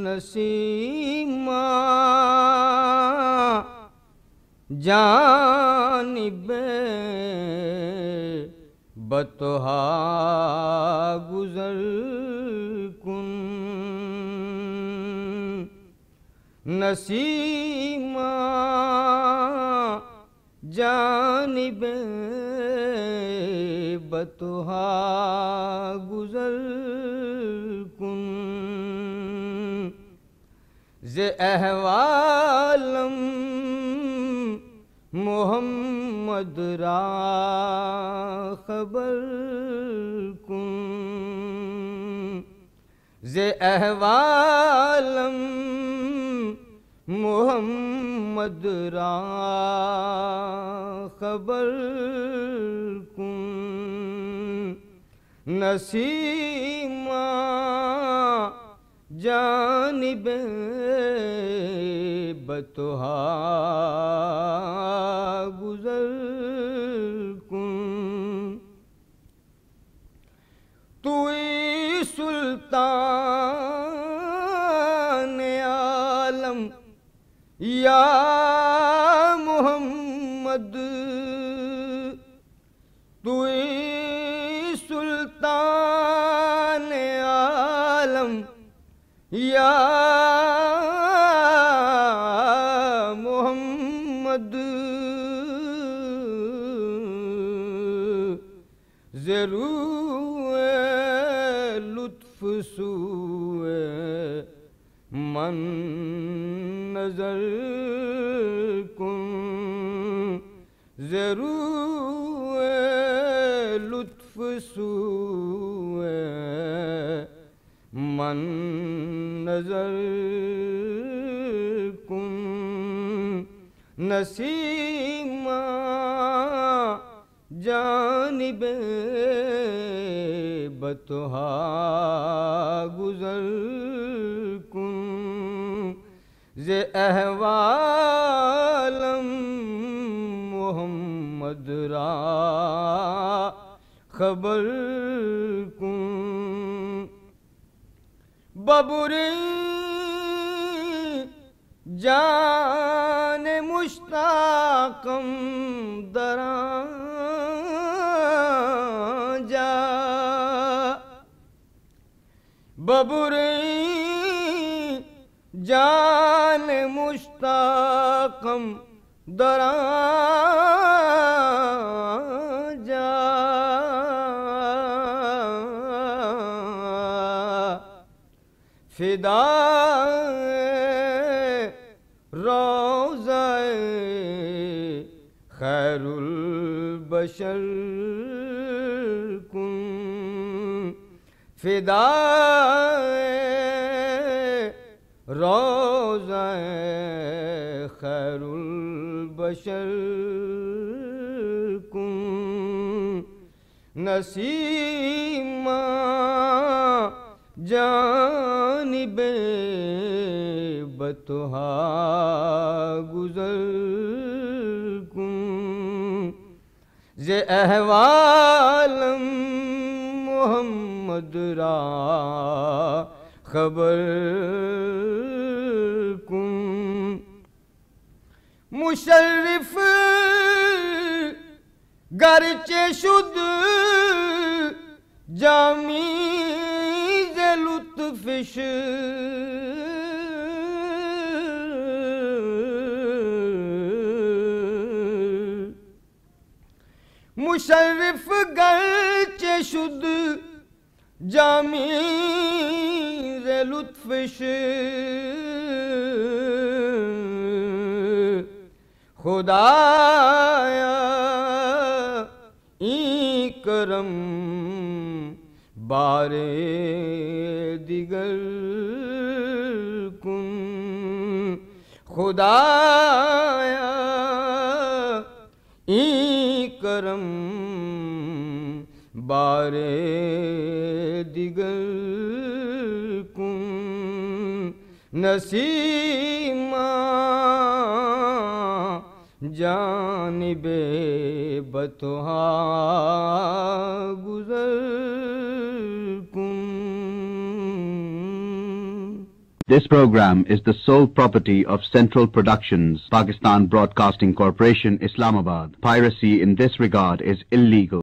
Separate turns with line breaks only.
Nasima جانب بطحا گزر کن نسیمہ جانب بطحا گزر کن ز احوالم محمد را خبر کن ز احوالم محمد را خبر کن نسیمہ جانب بطحا گزر کن توئی سلطان عالم یا محمد توئی سلطان عالم یا محمد ضرور لطف سوئے من نظر کن ضرور لطف سوئے من نظر کن نسیمہ جانب بطحا گزر کن ز احوالم محمد را خبر کن ببری جان مشتاقم دراں جا ببری جان مشتاقم دراں جا فدا روضہ خیر البشر کن فدا روضہ خیر البشر کن نسیمہ جانب بطحا گزر کن ز احوالم محمد را خبر کن مشرف گرچہ شد جامی ز لطفش مشرف گرچہ شد جامی ز لطفش خدایا این کرم بار دیگر کن خدایا این کرم بار دیگر کن نسیمہ جانب بطحا گزر کن
This program is the sole property of Central Productions, Pakistan Broadcasting Corporation, Islamabad. Piracy in this regard is illegal.